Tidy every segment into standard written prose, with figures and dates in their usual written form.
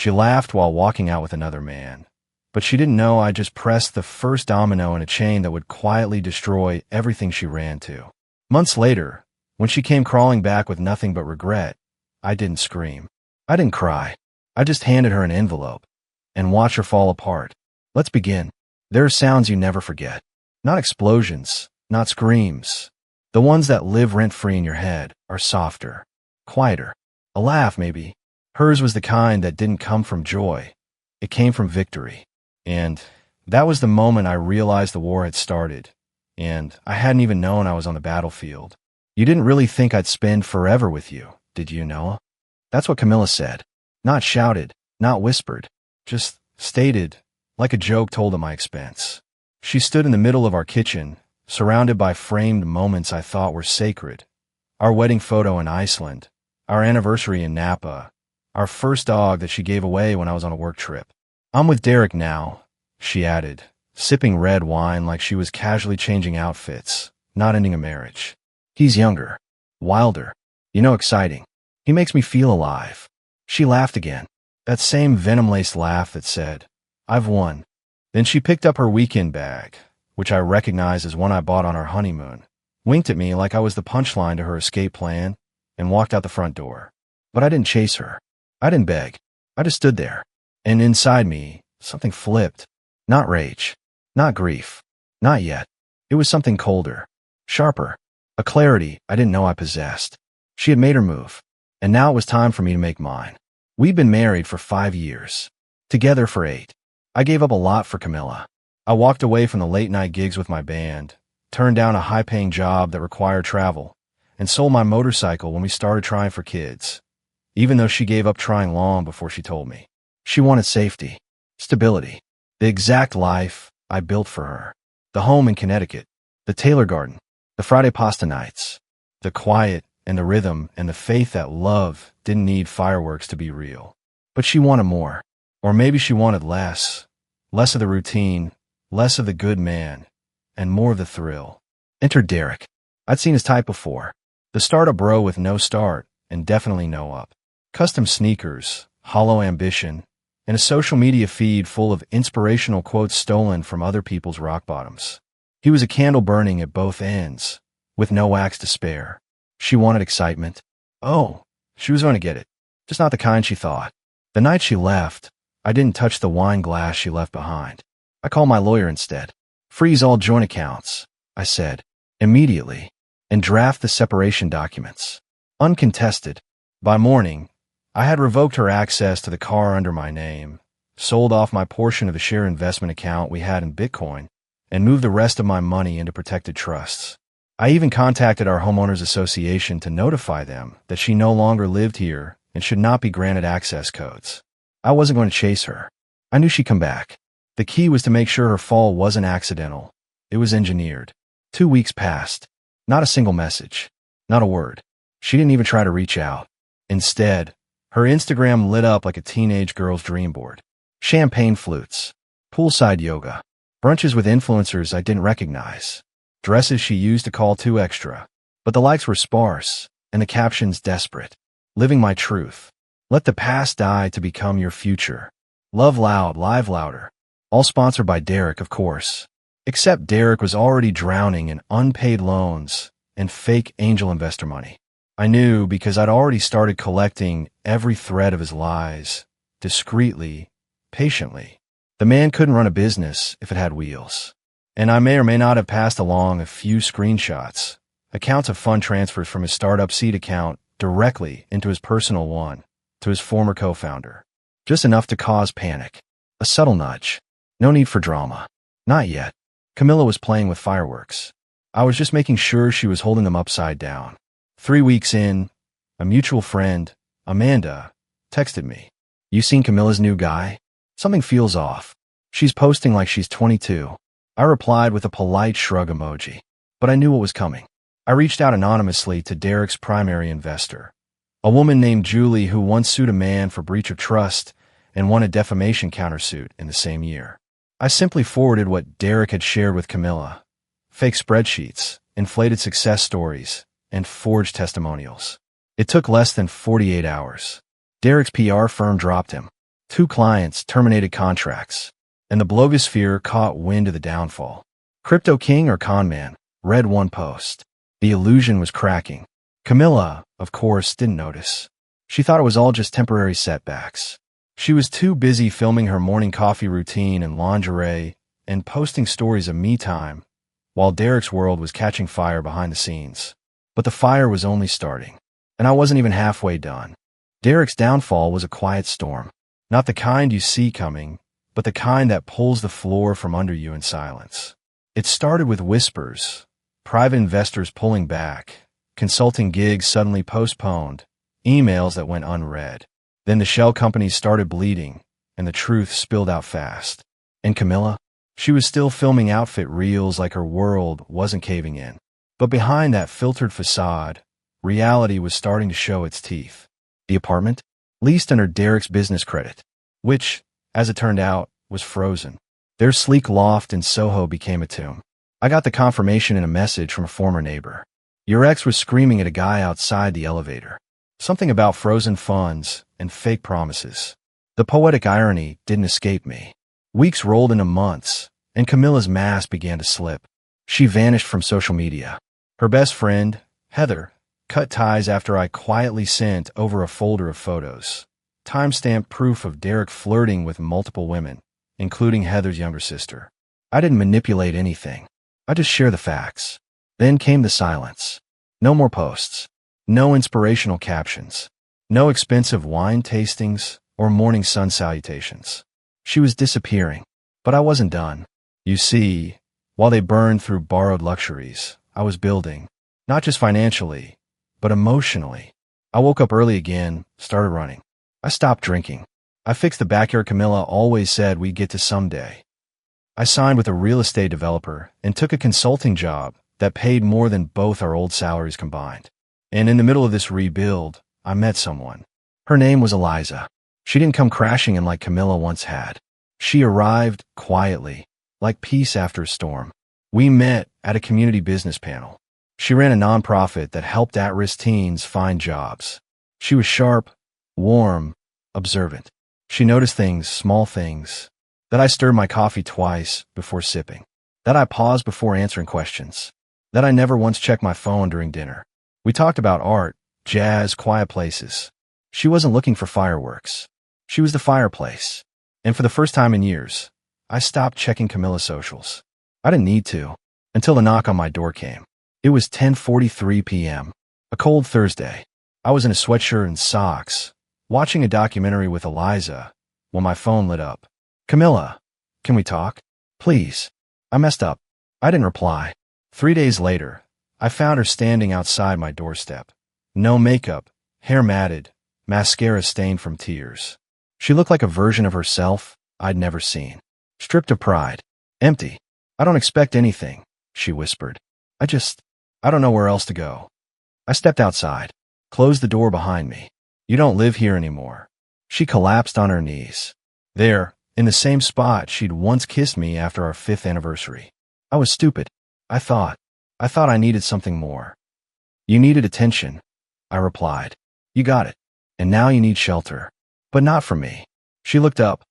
She laughed while walking out with another man. But she didn't know I just pressed the first domino in a chain that would quietly destroy everything she ran to. Months later, when she came crawling back with nothing but regret, I didn't scream. I didn't cry. I just handed her an envelope and watched her fall apart. Let's begin. There are sounds you never forget. Not explosions, not screams. The ones that live rent-free in your head are softer, quieter. A laugh, maybe. Hers was the kind that didn't come from joy. It came from victory. And that was the moment I realized the war had started. And I hadn't even known I was on the battlefield. You didn't really think I'd spend forever with you, did you, Noah? That's what Camilla said. Not shouted, not whispered, just stated, like a joke told at my expense. She stood in the middle of our kitchen, surrounded by framed moments I thought were sacred. Our wedding photo in Iceland, our anniversary in Napa, our first dog that she gave away when I was on a work trip. I'm with Derek now, she added, sipping red wine like she was casually changing outfits, not ending a marriage. He's younger, wilder, exciting. He makes me feel alive. She laughed again, that same venom-laced laugh that said, I've won. Then she picked up her weekend bag, which I recognized as one I bought on our honeymoon, winked at me like I was the punchline to her escape plan, and walked out the front door. But I didn't chase her. I didn't beg. I just stood there. And inside me, something flipped. Not rage. Not grief. Not yet. It was something colder. Sharper. A clarity I didn't know I possessed. She had made her move. And now it was time for me to make mine. We'd been married for 5 years. Together for 8. I gave up a lot for Camilla. I walked away from the late-night gigs with my band, turned down a high-paying job that required travel, and sold my motorcycle when we started trying for kids, even though she gave up trying long before she told me. She wanted safety, stability, the exact life I built for her. The home in Connecticut, the Taylor Garden, the Friday pasta nights, the quiet and the rhythm and the faith that love didn't need fireworks to be real. But she wanted more. Or maybe she wanted less. Less of the routine, less of the good man, and more of the thrill. Enter Derek. I'd seen his type before. The startup bro with no start and definitely no up. Custom sneakers, hollow ambition, and a social media feed full of inspirational quotes stolen from other people's rock bottoms. He was a candle burning at both ends, with no wax to spare. She wanted excitement. Oh, she was going to get it. Just not the kind she thought. The night she left, I didn't touch the wine glass she left behind. I called my lawyer instead. Freeze all joint accounts, I said, immediately, and draft the separation documents. Uncontested. By morning, I had revoked her access to the car under my name, sold off my portion of the share investment account we had in Bitcoin, and moved the rest of my money into protected trusts. I even contacted our homeowners association to notify them that she no longer lived here and should not be granted access codes. I wasn't going to chase her. I knew she'd come back. The key was to make sure her fall wasn't accidental. It was engineered. 2 weeks passed. Not a single message. Not a word. She didn't even try to reach out. Instead, her Instagram lit up like a teenage girl's dream board. Champagne flutes. Poolside yoga. Brunches with influencers I didn't recognize. Dresses she used to call too extra. But the likes were sparse, and the captions desperate. Living my truth. Let the past die to become your future. Love loud, live louder. All sponsored by Derek, of course. Except Derek was already drowning in unpaid loans and fake angel investor money. I knew because I'd already started collecting every thread of his lies, discreetly, patiently. The man couldn't run a business if it had wheels. And I may or may not have passed along a few screenshots, accounts of fund transfers from his startup seed account directly into his personal one, to his former co-founder. Just enough to cause panic. A subtle nudge. No need for drama. Not yet. Camilla was playing with fireworks. I was just making sure she was holding them upside down. 3 weeks in, a mutual friend, Amanda, texted me. You seen Camilla's new guy? Something feels off. She's posting like she's 22. I replied with a polite shrug emoji. But I knew what was coming. I reached out anonymously to Derek's primary investor, a woman named Julie who once sued a man for breach of trust and won a defamation countersuit in the same year. I simply forwarded what Derek had shared with Camilla. Fake spreadsheets, inflated success stories, and forged testimonials. It took less than 48 hours. Derek's PR firm dropped him. 2 clients terminated contracts, and the blogosphere caught wind of the downfall. Crypto king or con man? Read one post. The illusion was cracking. Camilla, of course, didn't notice. She thought it was all just temporary setbacks. She was too busy filming her morning coffee routine in lingerie and posting stories of me time, while Derek's world was catching fire behind the scenes. But the fire was only starting, and I wasn't even halfway done. Derek's downfall was a quiet storm. Not the kind you see coming, but the kind that pulls the floor from under you in silence. It started with whispers, private investors pulling back, consulting gigs suddenly postponed, emails that went unread. Then the shell companies started bleeding, and the truth spilled out fast. And Camilla? She was still filming outfit reels like her world wasn't caving in. But behind that filtered facade, reality was starting to show its teeth. The apartment? Leased under Derek's business credit, which, as it turned out, was frozen. Their sleek loft in Soho became a tomb. I got the confirmation in a message from a former neighbor. Your ex was screaming at a guy outside the elevator. Something about frozen funds and fake promises. The poetic irony didn't escape me. Weeks rolled into months, and Camilla's mask began to slip. She vanished from social media. Her best friend, Heather, cut ties after I quietly sent over a folder of photos. Timestamped proof of Derek flirting with multiple women, including Heather's younger sister. I didn't manipulate anything. I just shared the facts. Then came the silence. No more posts. No inspirational captions. No expensive wine tastings or morning sun salutations. She was disappearing, but I wasn't done. You see, while they burned through borrowed luxuries, I was building, not just financially, but emotionally. I woke up early again, started running. I stopped drinking. I fixed the backyard Camilla always said we'd get to someday. I signed with a real estate developer and took a consulting job that paid more than both our old salaries combined. And in the middle of this rebuild, I met someone. Her name was Eliza. She didn't come crashing in like Camilla once had. She arrived quietly, like peace after a storm. We met at a community business panel. She ran a nonprofit that helped at-risk teens find jobs. She was sharp, warm, observant. She noticed things, small things, that I stirred my coffee twice before sipping, that I paused before answering questions, that I never once checked my phone during dinner. We talked about art, jazz, quiet places. She wasn't looking for fireworks. She was the fireplace. And for the first time in years, I stopped checking Camilla's socials. I didn't need to, until the knock on my door came. It was 10:43 p.m., a cold Thursday. I was in a sweatshirt and socks, watching a documentary with Eliza, when my phone lit up. Camilla, can we talk? Please. I messed up. I didn't reply. 3 days later, I found her standing outside my doorstep. No makeup, hair matted, mascara stained from tears. She looked like a version of herself I'd never seen. Stripped of pride. Empty. I don't expect anything, she whispered. I don't know where else to go. I stepped outside, closed the door behind me. You don't live here anymore. She collapsed on her knees. There, in the same spot she'd once kissed me after our 5th anniversary. I was stupid. I thought I needed something more. You needed attention, I replied. You got it. And now you need shelter. But not from me. She looked up,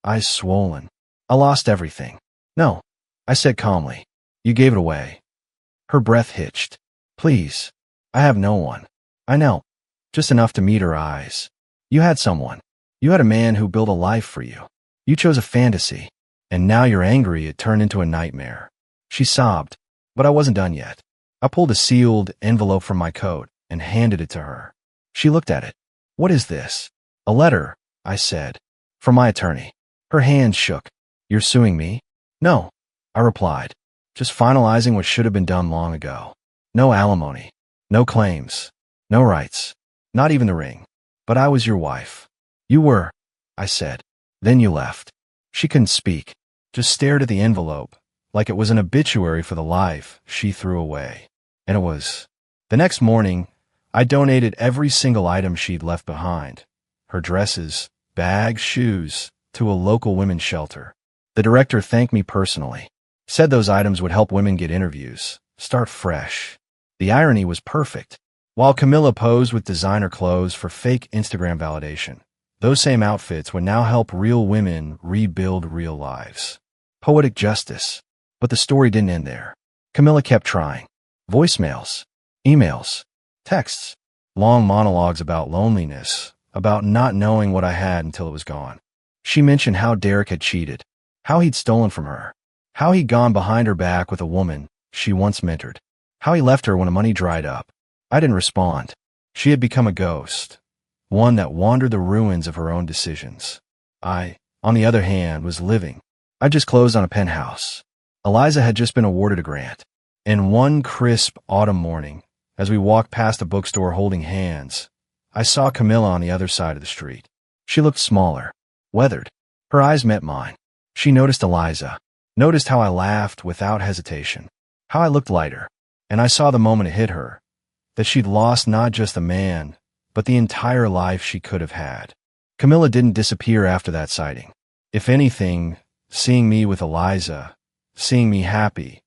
eyes swollen. I lost everything. No, I said calmly. You gave it away. Her breath hitched. Please. I have no one. I know. Just enough to meet her eyes. You had someone. You had a man who built a life for you. You chose a fantasy. And now you're angry it turned into a nightmare. She sobbed, but I wasn't done yet. I pulled a sealed envelope from my coat and handed it to her. She looked at it. What is this? A letter, I said. From my attorney. Her hands shook. You're suing me? No, I replied. Just finalizing what should have been done long ago. No alimony. No claims. No rights. Not even the ring. But I was your wife. You were, I said. Then you left. She couldn't speak. Just stared at the envelope, like it was an obituary for the life she threw away. And it was. The next morning, I donated every single item she'd left behind. Her dresses, bags, shoes, to a local women's shelter. The director thanked me personally. Said those items would help women get interviews, start fresh. The irony was perfect. While Camilla posed with designer clothes for fake Instagram validation, Those same outfits would now help real women rebuild real lives. Poetic justice. But the story didn't end there. Camilla kept trying. Voicemails, emails, texts, long monologues about loneliness, about not knowing what I had until it was gone. She mentioned how Derek had cheated, how he'd stolen from her, how he'd gone behind her back with a woman she once mentored, how he left her when the money dried up. I didn't respond. She had become a ghost, one that wandered the ruins of her own decisions. I, on the other hand, was living. I just closed on a penthouse. Eliza had just been awarded a grant. And one crisp autumn morning, as we walked past a bookstore holding hands, I saw Camilla on the other side of the street. She looked smaller, weathered. Her eyes met mine. She noticed Eliza, noticed how I laughed without hesitation, how I looked lighter, and I saw the moment it hit her, that she'd lost not just a man, but the entire life she could have had. Camilla didn't disappear after that sighting. If anything, seeing me with Eliza, seeing me happy,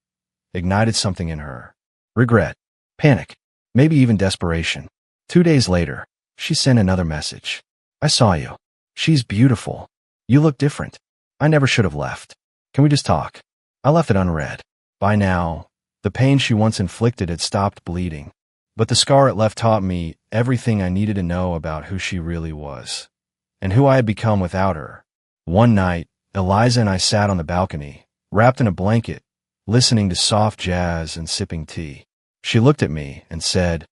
ignited something in her. Regret, panic, maybe even desperation. 2 days later, she sent another message. I saw you. She's beautiful. You look different. I never should have left. Can we just talk? I left it unread. By now, the pain she once inflicted had stopped bleeding. But the scar it left taught me everything I needed to know about who she really was, and who I had become without her. One night, Eliza and I sat on the balcony, wrapped in a blanket, listening to soft jazz and sipping tea. She looked at me and said,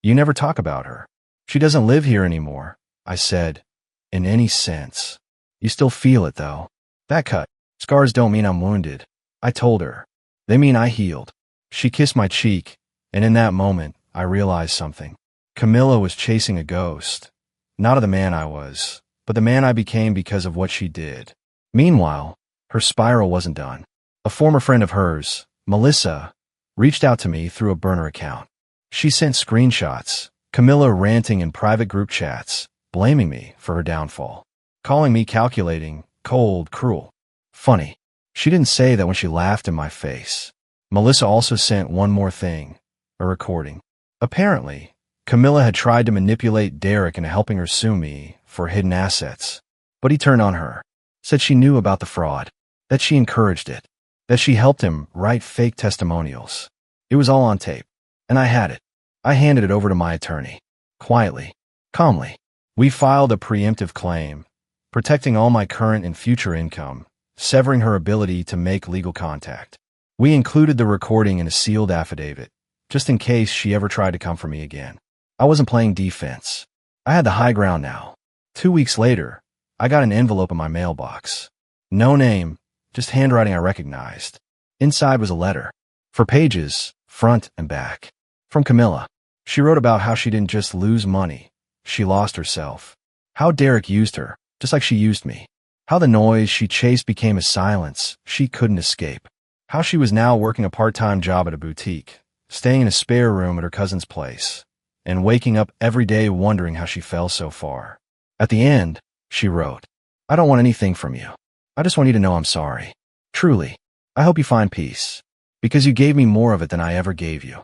"You never talk about her. She doesn't live here anymore." I said, "In any sense." "You still feel it, though." "That cut. Scars don't mean I'm wounded." I told her. "They mean I healed." She kissed my cheek, and in that moment, I realized something. Camilla was chasing a ghost, not of the man I was, but the man I became because of what she did. Meanwhile, her spiral wasn't done. A former friend of hers, Melissa, reached out to me through a burner account. She sent screenshots, Camilla ranting in private group chats, blaming me for her downfall, calling me calculating, cold, cruel. Funny. She didn't say that when she laughed in my face. Melissa also sent one more thing, a recording. Apparently, Camilla had tried to manipulate Derek into helping her sue me for hidden assets, but he turned on her, said she knew about the fraud, that she encouraged it, that she helped him write fake testimonials. It was all on tape, and I had it. I handed it over to my attorney. Quietly, calmly. We filed a preemptive claim, protecting all my current and future income, severing her ability to make legal contact. We included the recording in a sealed affidavit, just in case she ever tried to come for me again. I wasn't playing defense. I had the high ground now. 2 weeks later, I got an envelope in my mailbox. No name, just handwriting I recognized. Inside was a letter. 4 pages, front and back. From Camilla. She wrote about how she didn't just lose money, she lost herself. How Derek used her, just like she used me. How the noise she chased became a silence she couldn't escape. How she was now working a part-time job at a boutique, staying in a spare room at her cousin's place, and waking up every day wondering how she fell so far. At the end, she wrote, "I don't want anything from you. I just want you to know I'm sorry. Truly. I hope you find peace, because you gave me more of it than I ever gave you."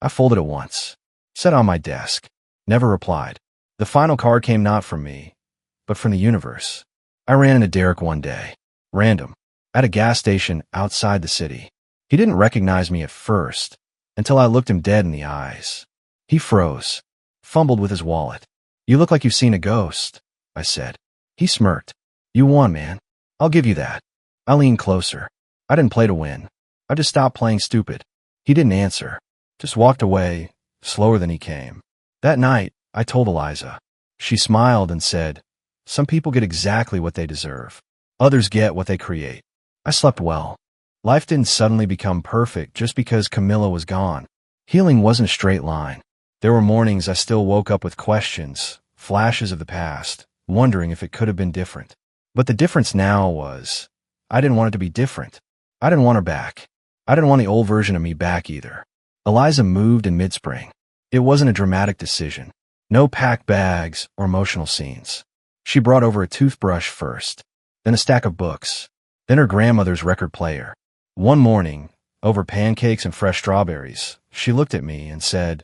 I folded it once, set on my desk, never replied. The final card came not from me, but from the universe. I ran into Derek one day, random, at a gas station outside the city. He didn't recognize me at first, until I looked him dead in the eyes. He froze, fumbled with his wallet. "You look like you've seen a ghost," I said. He smirked. "You won, man. I'll give you that." I leaned closer. I didn't play to win. I just stopped playing stupid. He didn't answer, just walked away, slower than he came. That night, I told Eliza. She smiled and said, "Some people get exactly what they deserve. Others get what they create." I slept well. Life didn't suddenly become perfect just because Camilla was gone. Healing wasn't a straight line. There were mornings I still woke up with questions, flashes of the past, wondering if it could have been different. But the difference now was, I didn't want it to be different. I didn't want her back. I didn't want the old version of me back either. Eliza moved in mid-spring. It wasn't a dramatic decision. No packed bags or emotional scenes. She brought over a toothbrush first, then a stack of books, then her grandmother's record player. One morning, over pancakes and fresh strawberries, she looked at me and said,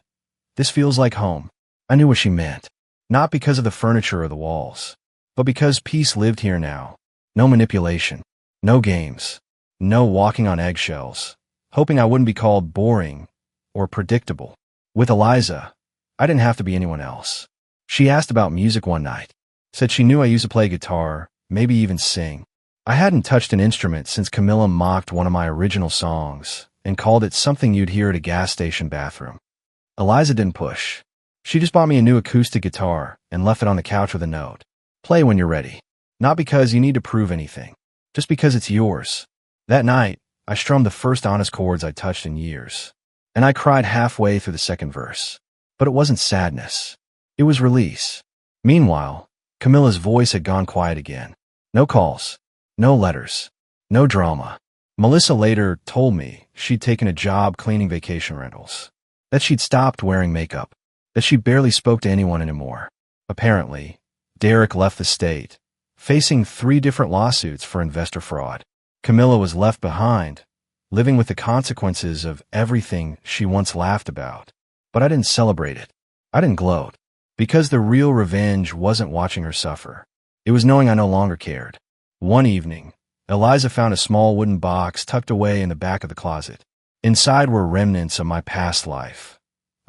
"This feels like home." I knew what she meant. Not because of the furniture or the walls, but because peace lived here now. No manipulation, no games, no walking on eggshells, hoping I wouldn't be called boring or predictable. With Eliza, I didn't have to be anyone else. She asked about music one night, said she knew I used to play guitar, maybe even sing. I hadn't touched an instrument since Camilla mocked one of my original songs and called it something you'd hear at a gas station bathroom. Eliza didn't push. She just bought me a new acoustic guitar and left it on the couch with a note. Play when you're ready. Not because you need to prove anything, just because it's yours. That night, I strummed the first honest chords I'd touched in years, and I cried halfway through the second verse. But it wasn't sadness. It was release. Meanwhile, Camilla's voice had gone quiet again. No calls, no letters, no drama. Melissa later told me she'd taken a job cleaning vacation rentals, that she'd stopped wearing makeup, that she barely spoke to anyone anymore. Apparently, Derek left the state, facing 3 different lawsuits for investor fraud. Camilla was left behind, living with the consequences of everything she once laughed about. But I didn't celebrate it. I didn't gloat. Because the real revenge wasn't watching her suffer. It was knowing I no longer cared. One evening, Eliza found a small wooden box tucked away in the back of the closet. Inside were remnants of my past life.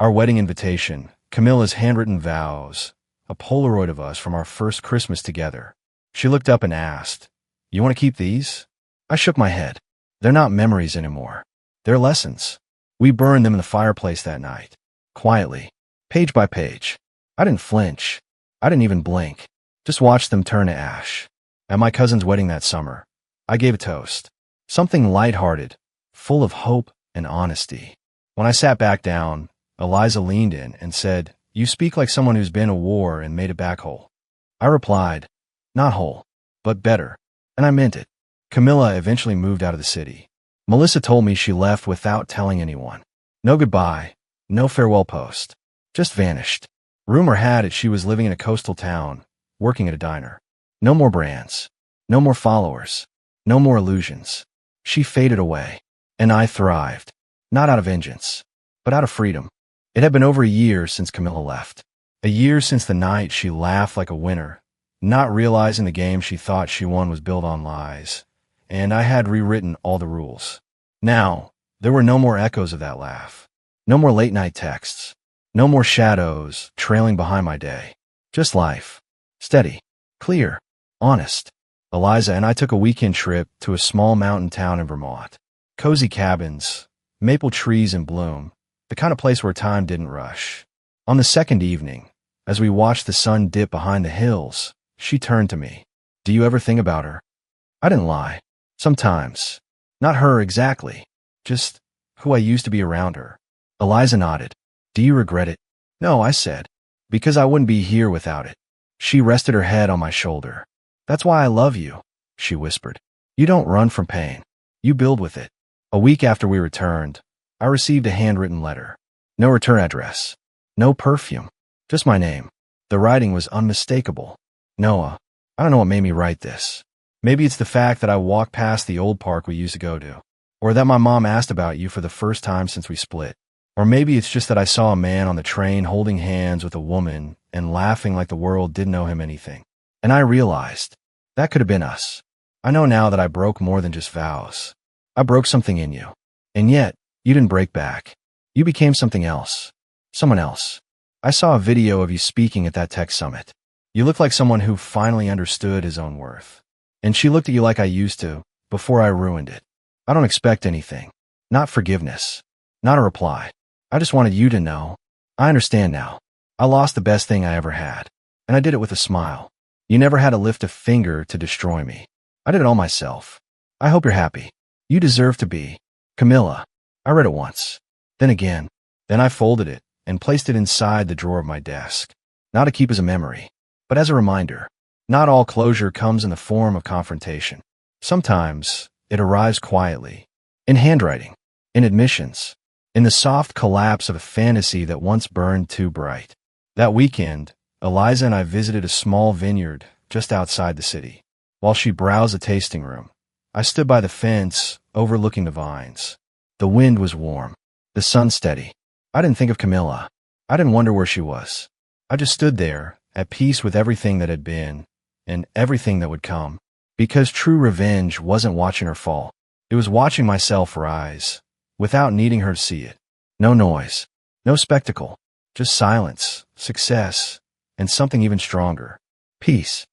Our wedding invitation, Camilla's handwritten vows, a Polaroid of us from our first Christmas together. She looked up and asked, "You want to keep these?" I shook my head. They're not memories anymore. They're lessons. We burned them in the fireplace that night, quietly, page by page. I didn't flinch. I didn't even blink. Just watched them turn to ash. At my cousin's wedding that summer, I gave a toast. Something lighthearted, full of hope and honesty. When I sat back down, Eliza leaned in and said, "You speak like someone who's been to war and made it back whole." I replied, "Not whole, but better." And I meant it. Camilla eventually moved out of the city. Melissa told me she left without telling anyone. No goodbye, no farewell post. Just vanished. Rumor had it she was living in a coastal town, working at a diner. No more brands. No more followers. No more illusions. She faded away. And I thrived. Not out of vengeance, but out of freedom. It had been over a year since Camilla left. A year since the night she laughed like a winner, not realizing the game she thought she won was built on lies. And I had rewritten all the rules. Now, there were no more echoes of that laugh. No more late-night texts. No more shadows trailing behind my day. Just life. Steady. Clear. Honest. Eliza and I took a weekend trip to a small mountain town in Vermont. Cozy cabins, maple trees in bloom, the kind of place where time didn't rush. On the second evening, as we watched the sun dip behind the hills, she turned to me. "Do you ever think about her?" I didn't lie. Sometimes. Not her exactly, just who I used to be around her. Eliza nodded. "Do you regret it?" "No," I said, "because I wouldn't be here without it." She rested her head on my shoulder. "That's why I love you," she whispered. "You don't run from pain. You build with it." A week after we returned, I received a handwritten letter. No return address. No perfume. Just my name. The writing was unmistakable. "Noah, I don't know what made me write this. Maybe it's the fact that I walked past the old park we used to go to, or that my mom asked about you for the first time since we split. Or maybe it's just that I saw a man on the train holding hands with a woman and laughing like the world didn't owe him anything. And I realized that could have been us. I know now that I broke more than just vows. I broke something in you. And yet, you didn't break back. You became something else. Someone else. I saw a video of you speaking at that tech summit. You looked like someone who finally understood his own worth. And she looked at you like I used to, before I ruined it. I don't expect anything. Not forgiveness. Not a reply. I just wanted you to know. I understand now. I lost the best thing I ever had. And I did it with a smile. You never had to lift a finger to destroy me. I did it all myself. I hope you're happy. You deserve to be. Camilla. I read it once. Then again. Then I folded it and placed it inside the drawer of my desk. Not to keep as a memory, but as a reminder. Not all closure comes in the form of confrontation. Sometimes it arrives quietly. In handwriting. In admissions. In the soft collapse of a fantasy that once burned too bright. That weekend, Eliza and I visited a small vineyard just outside the city. While she browsed the tasting room, I stood by the fence overlooking the vines. The wind was warm. The sun steady. I didn't think of Camilla. I didn't wonder where she was. I just stood there, at peace with everything that had been, and everything that would come. Because true revenge wasn't watching her fall. It was watching myself rise, without needing her to see it. No noise, no spectacle, just silence, success, and something even stronger. Peace.